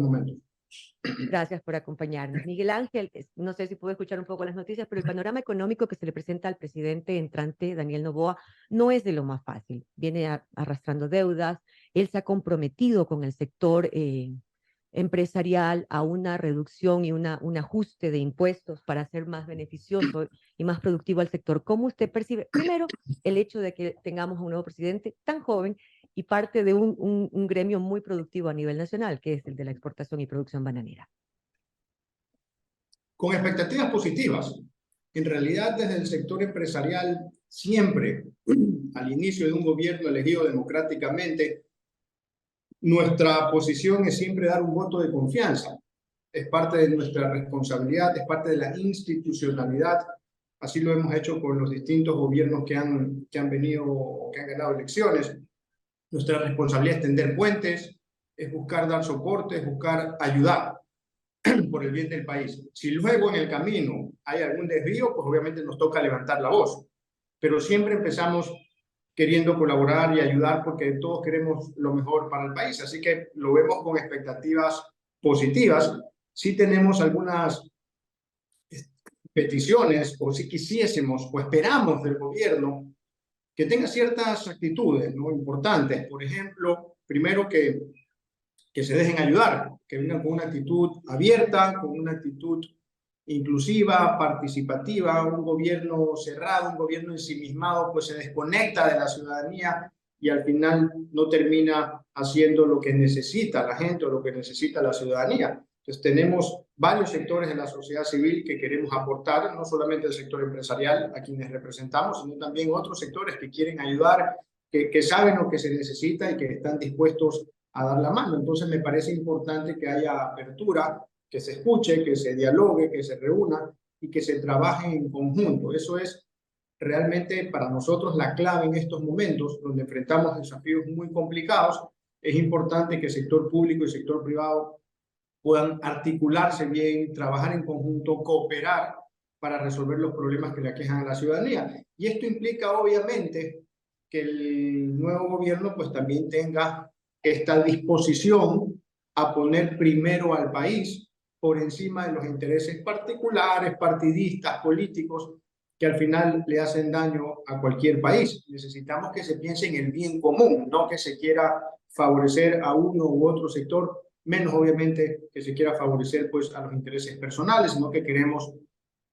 momentos. Gracias por acompañarnos. Miguel Ángel, no sé si puedo escuchar un poco las noticias, pero el panorama económico que se le presenta al presidente entrante, Daniel Noboa, no es de lo más fácil. Viene arrastrando deudas, él se ha comprometido con el sector empresarial a una reducción y un ajuste de impuestos para hacer más beneficioso y más productivo al sector. ¿Cómo usted percibe, primero, el hecho de que tengamos un nuevo presidente tan joven y parte de un gremio muy productivo a nivel nacional, que es el de la exportación y producción bananera? Con expectativas positivas. En realidad, desde el sector empresarial, siempre, al inicio de un gobierno elegido democráticamente, nuestra posición es siempre dar un voto de confianza. Es parte de nuestra responsabilidad, es parte de la institucionalidad. Así lo hemos hecho con los distintos gobiernos que han venido o que han ganado elecciones. Nuestra responsabilidad es tender puentes, es buscar dar soporte, es buscar ayudar por el bien del país. Si luego en el camino hay algún desvío, pues obviamente nos toca levantar la voz. Pero siempre empezamos queriendo colaborar y ayudar porque todos queremos lo mejor para el país. Así que lo vemos con expectativas positivas. Sí tenemos algunas peticiones, o si quisiésemos o esperamos del gobierno que tenga ciertas actitudes, ¿no?, importantes. Por ejemplo, primero que se dejen ayudar, que vengan con una actitud abierta, con una actitud inclusiva, participativa. Un gobierno cerrado, un gobierno ensimismado, pues se desconecta de la ciudadanía y al final no termina haciendo lo que necesita la gente o lo que necesita la ciudadanía. Entonces tenemos varios sectores de la sociedad civil que queremos aportar, no solamente el sector empresarial a quienes representamos, sino también otros sectores que quieren ayudar, que saben lo que se necesita y que están dispuestos a dar la mano. Entonces me parece importante que haya apertura, que se escuche, que se dialogue, que se reúna y que se trabaje en conjunto. Eso es realmente para nosotros la clave en estos momentos donde enfrentamos desafíos muy complicados. Es importante que el sector público y el sector privado puedan articularse bien, trabajar en conjunto, cooperar para resolver los problemas que le aquejan a la ciudadanía. Y esto implica obviamente que el nuevo gobierno pues también tenga esta disposición a poner primero al país por encima de los intereses particulares, partidistas, políticos, que al final le hacen daño a cualquier país. Necesitamos que se piense en el bien común, no que se quiera favorecer a uno u otro sector, menos obviamente que se quiera favorecer pues a los intereses personales, sino que queremos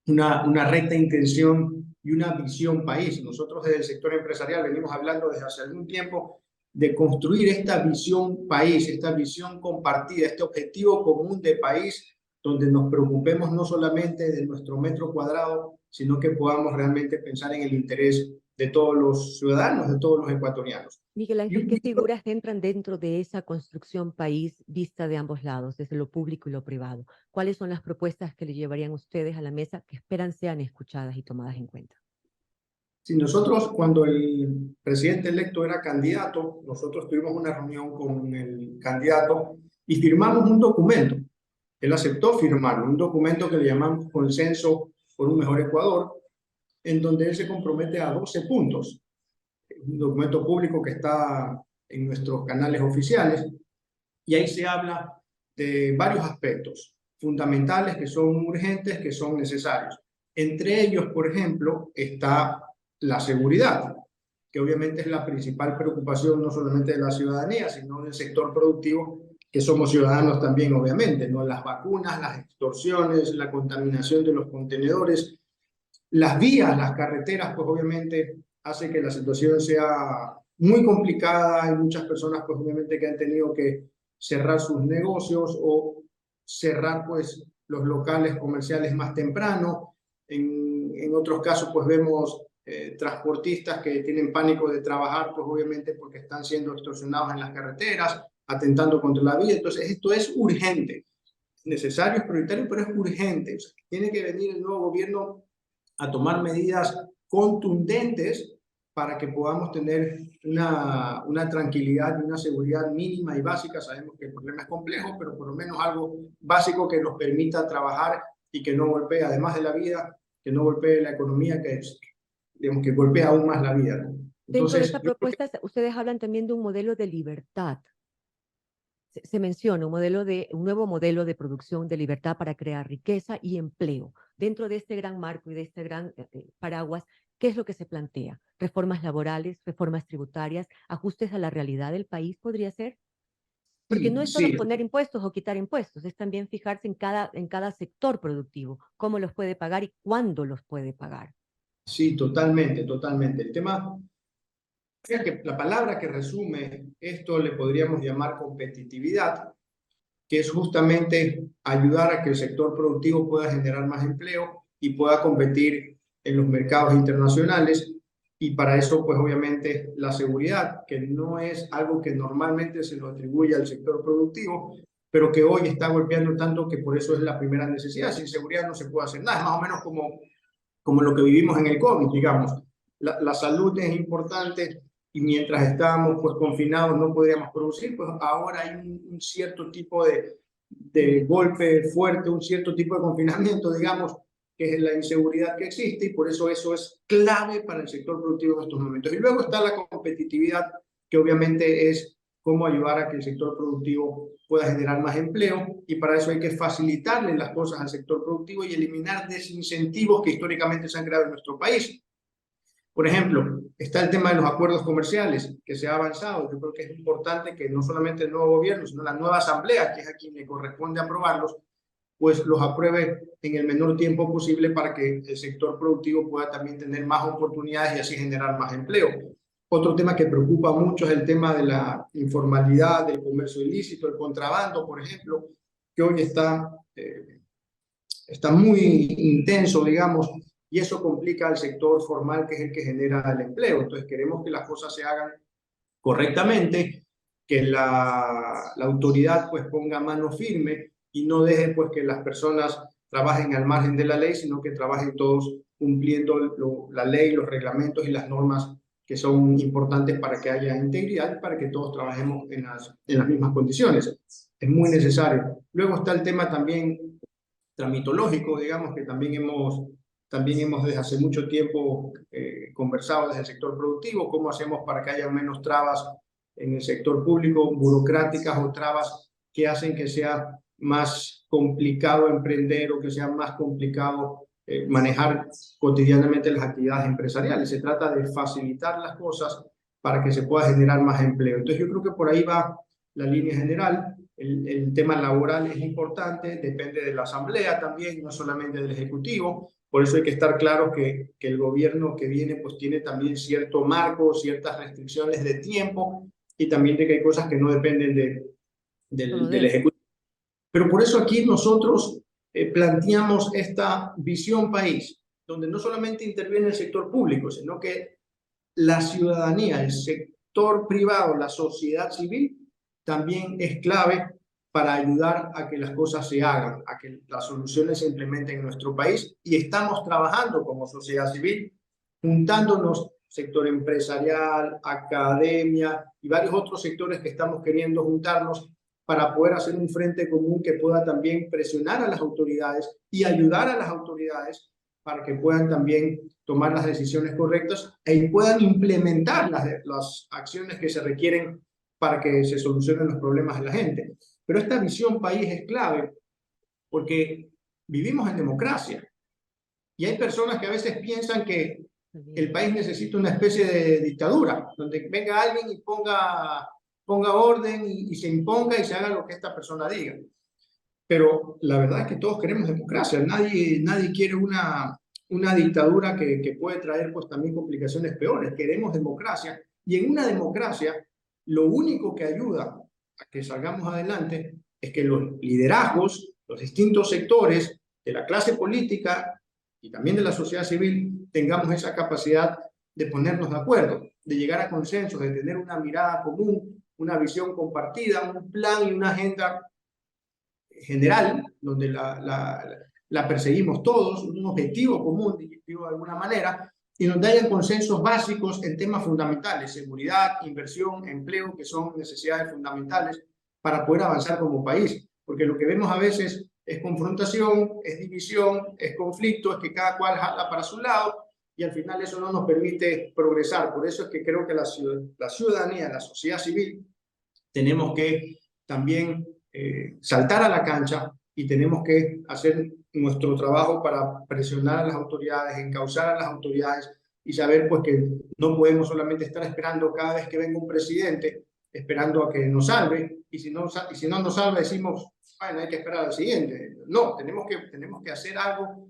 una recta intención y una visión país. Nosotros desde el sector empresarial venimos hablando desde hace algún tiempo de construir esta visión país, esta visión compartida, este objetivo común de país, donde nos preocupemos no solamente de nuestro metro cuadrado, sino que podamos realmente pensar en el interés de todos los ciudadanos, de todos los ecuatorianos. Miguel Ángel, ¿qué figuras entran dentro de esa construcción país vista de ambos lados, desde lo público y lo privado? ¿Cuáles son las propuestas que le llevarían ustedes a la mesa que esperan sean escuchadas y tomadas en cuenta? Si nosotros, cuando el presidente electo era candidato, nosotros tuvimos una reunión con el candidato y firmamos un documento. Él aceptó firmarlo, un documento que le llamamos Consenso por un Mejor Ecuador, en donde él se compromete a 12 puntos. Un documento público que está en nuestros canales oficiales, y ahí se habla de varios aspectos fundamentales que son urgentes, que son necesarios. Entre ellos, por ejemplo, está la seguridad, que obviamente es la principal preocupación no solamente de la ciudadanía, sino del sector productivo, que somos ciudadanos también, obviamente, ¿no? Las vacunas, las extorsiones, la contaminación de los contenedores, las vías, las carreteras, pues obviamente hace que la situación sea muy complicada. Hay muchas personas, pues obviamente, que han tenido que cerrar sus negocios o cerrar, pues, los locales comerciales más temprano. En otros casos, pues vemos transportistas que tienen pánico de trabajar, pues obviamente porque están siendo extorsionados en las carreteras, atentando contra la vida. Entonces, esto es urgente, necesario, es prioritario, pero es urgente. O sea, tiene que venir el nuevo gobierno a tomar medidas contundentes para que podamos tener una tranquilidad y una seguridad mínima y básica. Sabemos que el problema es complejo, pero por lo menos algo básico que nos permita trabajar y que no golpee, además de la vida, que no golpee la economía, digamos, que golpea aún más la vida, ¿no? Dentro de Entonces, esta propuesta, ustedes hablan también de un modelo de libertad. se menciona un nuevo modelo de producción de libertad para crear riqueza y empleo. Dentro de este gran marco y de este gran paraguas, ¿qué es lo que se plantea? ¿Reformas laborales, reformas tributarias, ajustes a la realidad del país podría ser? Porque no Sí, es solo sí, poner impuestos o quitar impuestos, es también fijarse en cada sector productivo, cómo los puede pagar y cuándo los puede pagar. sí, totalmente, totalmente. El tema, creo que la palabra que resume esto le podríamos llamar competitividad, que es justamente ayudar a que el sector productivo pueda generar más empleo y pueda competir en los mercados internacionales. Y para eso, pues obviamente, la seguridad, que no es algo que normalmente se lo atribuye al sector productivo, pero que hoy está golpeando tanto que por eso es la primera necesidad. Sin seguridad no se puede hacer nada. Es más o menos como lo que vivimos en el COVID, digamos. La salud es importante y mientras estábamos pues confinados no podíamos producir, pues ahora hay un cierto tipo de golpe fuerte, un cierto tipo de confinamiento, digamos, que es la inseguridad que existe y por eso es clave para el sector productivo en estos momentos. Y luego está la competitividad, que obviamente es cómo ayudar a que el sector productivo pueda generar más empleo y para eso hay que facilitarle las cosas al sector productivo y eliminar desincentivos que históricamente se han creado en nuestro país. Por ejemplo, está el tema de los acuerdos comerciales, que se ha avanzado. Yo creo que es importante que no solamente el nuevo gobierno, sino la nueva asamblea, que es a quien le corresponde aprobarlos, pues los apruebe en el menor tiempo posible para que el sector productivo pueda también tener más oportunidades y así generar más empleo. Otro tema que preocupa mucho es el tema de la informalidad, del comercio ilícito, el contrabando, por ejemplo, que hoy está muy intenso, digamos, y eso complica al sector formal, que es el que genera el empleo. Entonces queremos que las cosas se hagan correctamente, que la autoridad pues ponga mano firme y no deje pues que las personas trabajen al margen de la ley, sino que trabajen todos cumpliendo la ley, los reglamentos y las normas que son importantes para que haya integridad y para que todos trabajemos en las mismas condiciones. Es muy necesario. Luego está el tema también tramitológico, digamos, que también hemos desde hace mucho tiempo conversado desde el sector productivo, cómo hacemos para que haya menos trabas en el sector público, burocráticas o trabas que hacen que sea más complicado emprender o que sea más complicado manejar cotidianamente las actividades empresariales. Se trata de facilitar las cosas para que se pueda generar más empleo. Entonces yo creo que por ahí va la línea general. El tema laboral es importante, depende de la asamblea también, no solamente del ejecutivo. Por eso hay que estar claro que el gobierno que viene pues tiene también cierto marco, ciertas restricciones de tiempo y también de que hay cosas que no dependen Solo de del él. ejecutivo. Pero por eso aquí nosotros planteamos esta visión país, donde no solamente interviene el sector público, sino que la ciudadanía, el sector privado, la sociedad civil, también es clave para ayudar a que las cosas se hagan, a que las soluciones se implementen en nuestro país. Y estamos trabajando como sociedad civil, juntándonos sector empresarial, academia y varios otros sectores que estamos queriendo juntarnos para poder hacer un frente común que pueda también presionar a las autoridades y ayudar a las autoridades para que puedan también tomar las decisiones correctas y puedan implementar las acciones que se requieren para que se solucionen los problemas de la gente. Pero esta visión país es clave porque vivimos en democracia y hay personas que a veces piensan que el país necesita una especie de dictadura, donde venga alguien y ponga orden y se imponga y se haga lo que esta persona diga. Pero la verdad es que todos queremos democracia, nadie quiere una dictadura que puede traer pues también complicaciones peores. Queremos democracia y en una democracia lo único que ayuda a que salgamos adelante es que los liderazgos, los distintos sectores de la clase política y también de la sociedad civil tengamos esa capacidad de ponernos de acuerdo, de llegar a consensos, de tener una mirada común, una visión compartida, un plan y una agenda general, donde la perseguimos todos, un objetivo común, digo de alguna manera, y donde hayan consensos básicos en temas fundamentales, seguridad, inversión, empleo, que son necesidades fundamentales para poder avanzar como país. Porque lo que vemos a veces es confrontación, es división, es conflicto, es que cada cual jala para su lado, y al final eso no nos permite progresar. Por eso es que creo que la ciudadanía, la sociedad civil, tenemos que también saltar a la cancha y tenemos que hacer nuestro trabajo para presionar a las autoridades, encauzar a las autoridades y saber pues que no podemos solamente estar esperando cada vez que venga un presidente, esperando a que nos salve, y si no nos salva decimos, bueno, hay que esperar al siguiente. No, tenemos que hacer algo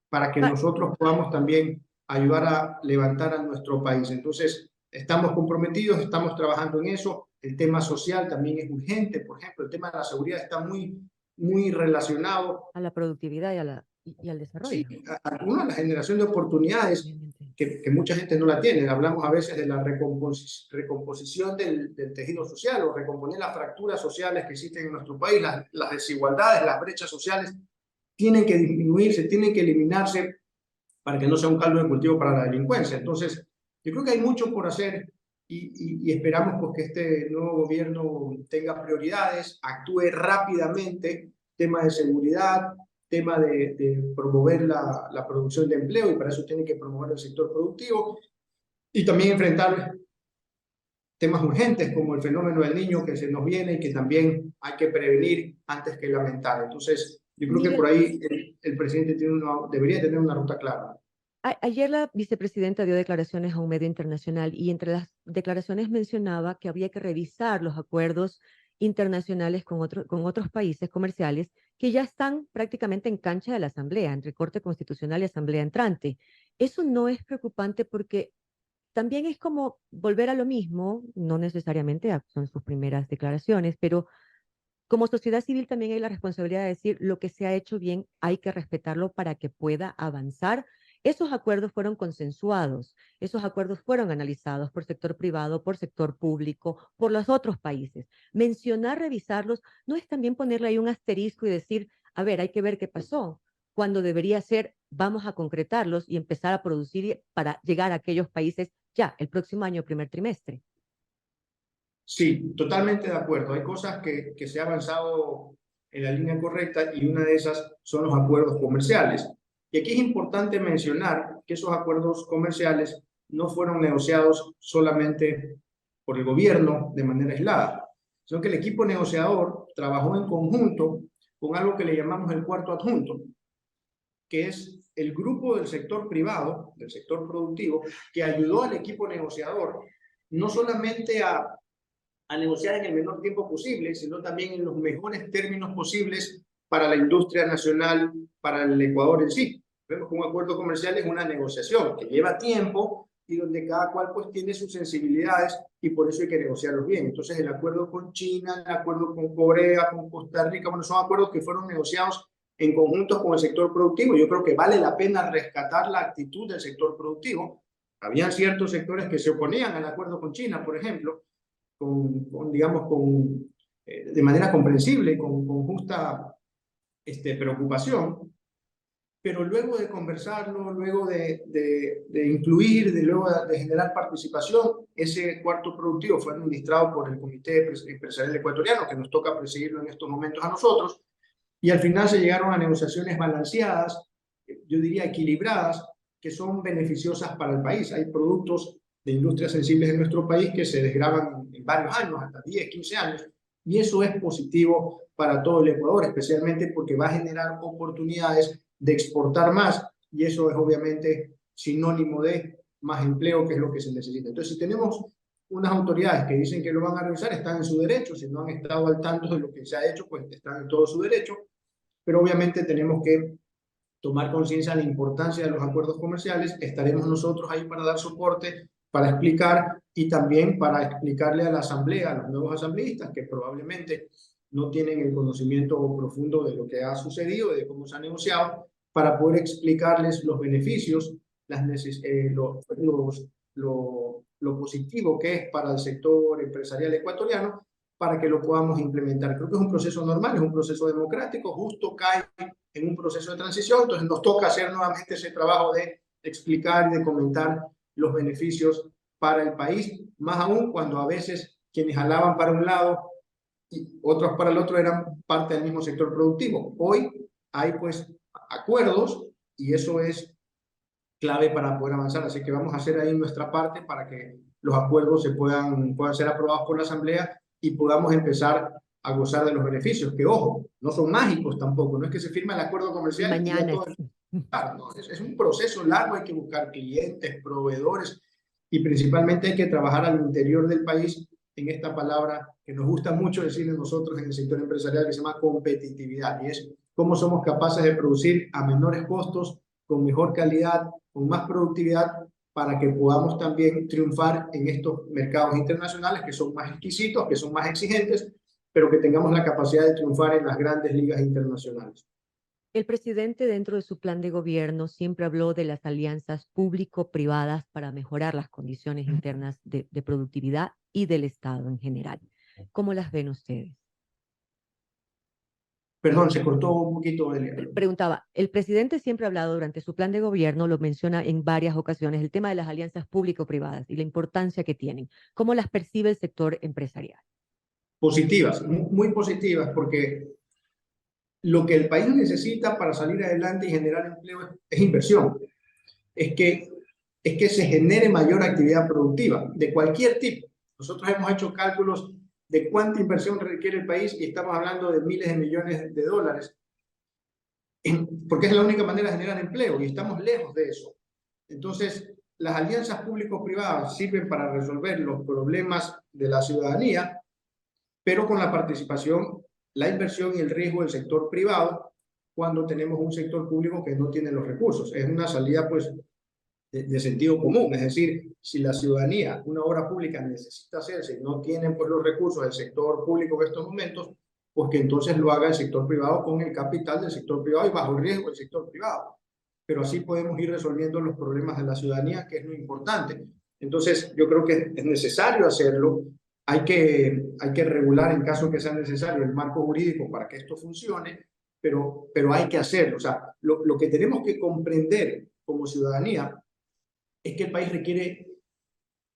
para que Pa- nosotros podamos también ayudar a levantar a nuestro país. Entonces, estamos comprometidos, estamos trabajando en eso. El tema social también es urgente. Por ejemplo, el tema de la seguridad está muy relacionado, a la productividad y al sí, desarrollo, a la generación de oportunidades obviamente. que mucha gente no la tiene. Hablamos a veces de la recomposición del tejido social o recomponer las fracturas sociales que existen en nuestro país, las desigualdades, las brechas sociales tienen que disminuirse, tienen que eliminarse para que no sea un caldo de cultivo para la delincuencia. Entonces, yo creo que hay mucho por hacer y esperamos pues, que este nuevo gobierno tenga prioridades, actúe rápidamente, tema de seguridad, tema de promover la producción de empleo, y para eso tiene que promover el sector productivo, y también enfrentar temas urgentes como el fenómeno del niño que se nos viene y que también hay que prevenir antes que lamentar. Entonces, yo creo que Miguel, por ahí el presidente debería tener una ruta clara. Ayer la vicepresidenta dio declaraciones a un medio internacional y entre las declaraciones mencionaba que había que revisar los acuerdos internacionales con otros países comerciales que ya están prácticamente en cancha de la Asamblea, entre Corte Constitucional y Asamblea entrante. Eso no es preocupante porque también es como volver a lo mismo, no necesariamente son sus primeras declaraciones, pero como sociedad civil también hay la responsabilidad de decir lo que se ha hecho bien, hay que respetarlo para que pueda avanzar. Esos acuerdos fueron consensuados, esos acuerdos fueron analizados por sector privado, por sector público, por los otros países. Mencionar, revisarlos, no es también ponerle ahí un asterisco y decir, a ver, hay que ver qué pasó, cuando debería ser, vamos a concretarlos y empezar a producir para llegar a aquellos países ya el próximo año, primer trimestre. Sí, totalmente de acuerdo. Hay cosas que se ha avanzado en la línea correcta y una de esas son los acuerdos comerciales. Y aquí es importante mencionar que esos acuerdos comerciales no fueron negociados solamente por el gobierno de manera aislada, sino que el equipo negociador trabajó en conjunto con algo que le llamamos el cuarto adjunto, que es el grupo del sector privado, del sector productivo, que ayudó al equipo negociador no solamente a negociar en el menor tiempo posible, sino también en los mejores términos posibles para la industria nacional, para el Ecuador en sí. Vemos que un acuerdo comercial es una negociación que lleva tiempo y donde cada cual pues tiene sus sensibilidades y por eso hay que negociarlos bien. Entonces el acuerdo con China, el acuerdo con Corea, con Costa Rica, bueno, son acuerdos que fueron negociados en conjunto con el sector productivo. Yo creo que vale la pena rescatar la actitud del sector productivo. Habían ciertos sectores que se oponían al acuerdo con China, por ejemplo, digamos, de manera comprensible, con justa preocupación, pero luego de conversarlo, luego de incluir, luego de generar participación, ese cuarto productivo fue administrado por el Comité Empresarial Ecuatoriano, que nos toca presidirlo en estos momentos a nosotros, y al final se llegaron a negociaciones balanceadas, yo diría equilibradas, que son beneficiosas para el país. Hay productos de industrias sensibles en nuestro país que se desgravan en varios años, hasta 10, 15 años, y eso es positivo para todo el Ecuador, especialmente porque va a generar oportunidades de exportar más, y eso es obviamente sinónimo de más empleo, que es lo que se necesita. Entonces, si tenemos unas autoridades que dicen que lo van a revisar, están en su derecho. Si no han estado al tanto de lo que se ha hecho, pues están en todo su derecho, pero obviamente tenemos que tomar conciencia de la importancia de los acuerdos comerciales. Estaremos nosotros ahí para dar soporte, para explicar y también para explicarle a la asamblea, a los nuevos asambleístas que probablemente no tienen el conocimiento profundo de lo que ha sucedido, de cómo se ha negociado, para poder explicarles los beneficios, lo positivo que es para el sector empresarial ecuatoriano, para que lo podamos implementar. Creo que es un proceso normal, es un proceso democrático, justo cae en un proceso de transición, entonces nos toca hacer nuevamente ese trabajo de explicar y de comentar los beneficios para el país, más aún cuando a veces quienes jalaban para un lado y otros para el otro eran parte del mismo sector productivo. Hoy hay pues acuerdos y eso es clave para poder avanzar, así que vamos a hacer ahí nuestra parte para que los acuerdos puedan ser aprobados por la Asamblea y podamos empezar a gozar de los beneficios, que ojo, no son mágicos tampoco, no es que se firma el acuerdo Y comercial y ya mañana todo. Claro, no, es un proceso largo, hay que buscar clientes, proveedores y principalmente hay que trabajar al interior del país en esta palabra que nos gusta mucho decirle nosotros en el sector empresarial, que se llama competitividad, y es cómo somos capaces de producir a menores costos, con mejor calidad, con más productividad, para que podamos también triunfar en estos mercados internacionales que son más exquisitos, que son más exigentes, pero que tengamos la capacidad de triunfar en las grandes ligas internacionales. El presidente, dentro de su plan de gobierno, siempre habló de las alianzas público-privadas para mejorar las condiciones internas de productividad y del Estado en general. ¿Cómo las ven ustedes? Perdón, se cortó un poquito, Elia. Preguntaba, el presidente siempre ha hablado durante su plan de gobierno, lo menciona en varias ocasiones, el tema de las alianzas público-privadas y la importancia que tienen. ¿Cómo las percibe el sector empresarial? Positivas, muy positivas, porque lo que el país necesita para salir adelante y generar empleo es inversión. Es que, es que se genere mayor actividad productiva de cualquier tipo. Nosotros hemos hecho cálculos de cuánta inversión requiere el país y estamos hablando de miles de millones de dólares, porque es la única manera de generar empleo y estamos lejos de eso. Entonces, las alianzas público-privadas sirven para resolver los problemas de la ciudadanía, pero con la participación, la inversión y el riesgo del sector privado cuando tenemos un sector público que no tiene los recursos. Es una salida, pues, de sentido común, es decir, si la ciudadanía, una obra pública necesita hacerse y no tienen pues los recursos del sector público en estos momentos, pues que entonces lo haga el sector privado con el capital del sector privado y bajo el riesgo del sector privado. Pero así podemos ir resolviendo los problemas de la ciudadanía, que es lo importante. Entonces, yo creo que es necesario hacerlo. Hay que regular en caso que sea necesario el marco jurídico para que esto funcione, pero hay que hacerlo. O sea, lo que tenemos que comprender como ciudadanía es que el país requiere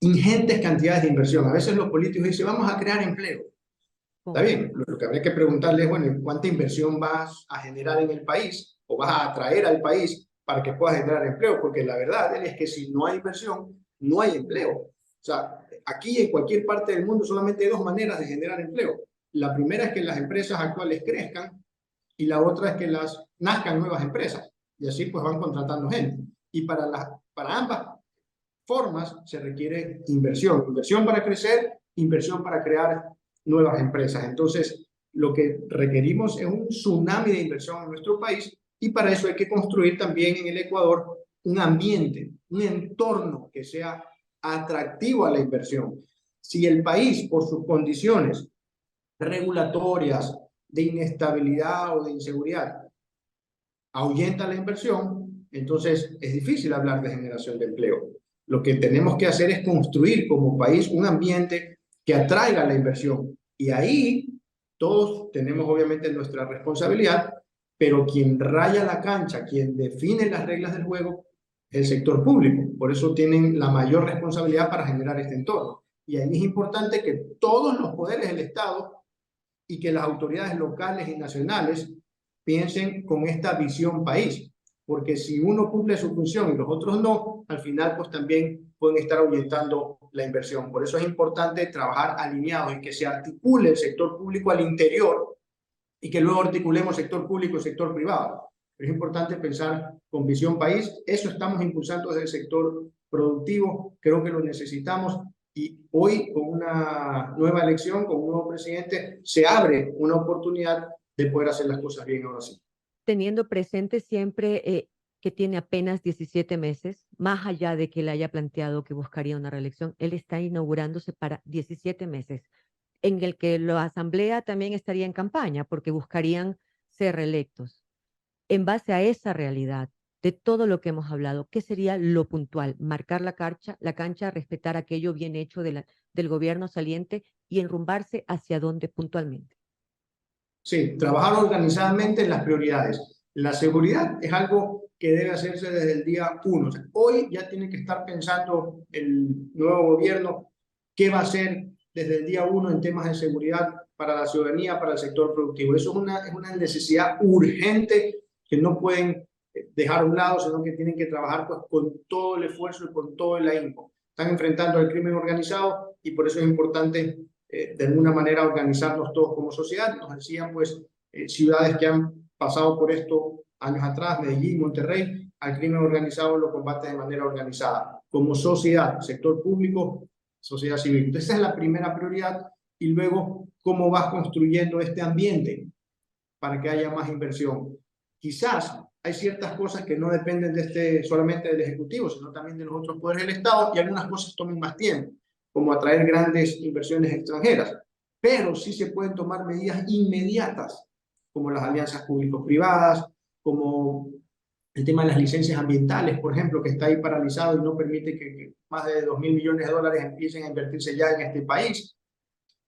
ingentes cantidades de inversión. A veces los políticos dicen, vamos a crear empleo. Está bien, lo que habría que preguntarle es, bueno, ¿cuánta inversión vas a generar en el país o vas a atraer al país para que pueda generar empleo? Porque la verdad es que si no hay inversión, no hay empleo. O sea, aquí en cualquier parte del mundo solamente hay dos maneras de generar empleo. La primera es que las empresas actuales crezcan y la otra es que nazcan nuevas empresas. Y así pues van contratando gente. Y para ambas formas se requiere inversión. Inversión para crecer, inversión para crear nuevas empresas. Entonces, lo que requerimos es un tsunami de inversión en nuestro país y para eso hay que construir también en el Ecuador un ambiente, un entorno que sea atractivo a la inversión. Si el país, por sus condiciones regulatorias, de inestabilidad o de inseguridad, ahuyenta la inversión, entonces es difícil hablar de generación de empleo. Lo que tenemos que hacer es construir como país un ambiente que atraiga la inversión. Y ahí todos tenemos obviamente nuestra responsabilidad, pero quien raya la cancha, quien define las reglas del juego, es el sector público. Por eso tienen la mayor responsabilidad para generar este entorno. Y ahí es importante que todos los poderes del Estado y que las autoridades locales y nacionales piensen con esta visión país, porque si uno cumple su función y los otros no, al final pues también pueden estar ahuyentando la inversión. Por eso es importante trabajar alineados y que se articule el sector público al interior y que luego articulemos sector público y sector privado. Es importante pensar con visión país, eso estamos impulsando desde el sector productivo, creo que lo necesitamos y hoy con una nueva elección, con un nuevo presidente, se abre una oportunidad de poder hacer las cosas bien ahora sí. Teniendo presente siempre que tiene apenas 17 meses, más allá de que él haya planteado que buscaría una reelección, él está inaugurándose para 17 meses, en el que la Asamblea también estaría en campaña porque buscarían ser reelectos. En base a esa realidad, de todo lo que hemos hablado, ¿qué sería lo puntual? Marcar la cancha, respetar aquello bien hecho del gobierno saliente y enrumbarse hacia dónde puntualmente. Sí, trabajar organizadamente en las prioridades. La seguridad es algo que debe hacerse desde el día uno. O sea, hoy ya tiene que estar pensando el nuevo gobierno qué va a hacer desde el día uno en temas de seguridad para la ciudadanía, para el sector productivo. Eso es una necesidad urgente que no pueden dejar a un lado, sino que tienen que trabajar pues, con todo el esfuerzo y con todo el ahínco. Están enfrentando al crimen organizado y por eso es importante de alguna manera organizarnos todos como sociedad. Nos decían, pues, ciudades que han pasado por esto años atrás, Medellín, Monterrey, al crimen organizado lo combate de manera organizada, como sociedad, sector público, sociedad civil. Entonces, esa es la primera prioridad. Y luego, ¿cómo vas construyendo este ambiente para que haya más inversión? Quizás hay ciertas cosas que no dependen de solamente del Ejecutivo, sino también de los otros poderes del Estado, y algunas cosas toman más tiempo, como atraer grandes inversiones extranjeras. Pero sí se pueden tomar medidas inmediatas, como las alianzas público-privadas, como el tema de las licencias ambientales, por ejemplo, que está ahí paralizado y no permite que más de 2.000 millones de dólares empiecen a invertirse ya en este país.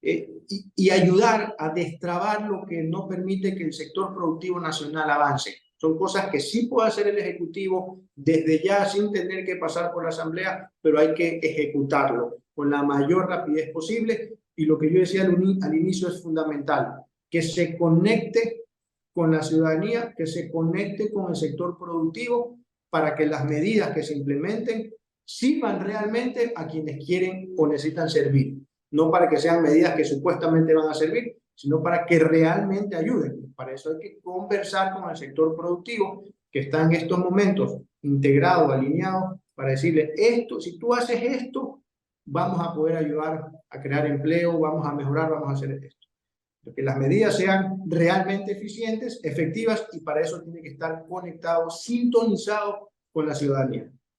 Y ayudar a destrabar lo que no permite que el sector productivo nacional avance. Son cosas que sí puede hacer el Ejecutivo desde ya sin tener que pasar por la Asamblea, pero hay que ejecutarlo con la mayor rapidez posible. Y lo que yo decía al inicio es fundamental, que se conecte con la ciudadanía, que se conecte con el sector productivo para que las medidas que se implementen sirvan realmente a quienes quieren o necesitan servir. No para que sean medidas que supuestamente van a servir, sino para que realmente ayuden. Para eso hay que conversar con el sector productivo que está en estos momentos integrado, alineado, para decirle, esto, si tú haces esto, vamos a poder ayudar a crear empleo, vamos a mejorar, vamos a hacer esto. Que las medidas sean realmente eficientes, efectivas, y para eso tiene que estar conectado, sintonizado con la ciudadanía.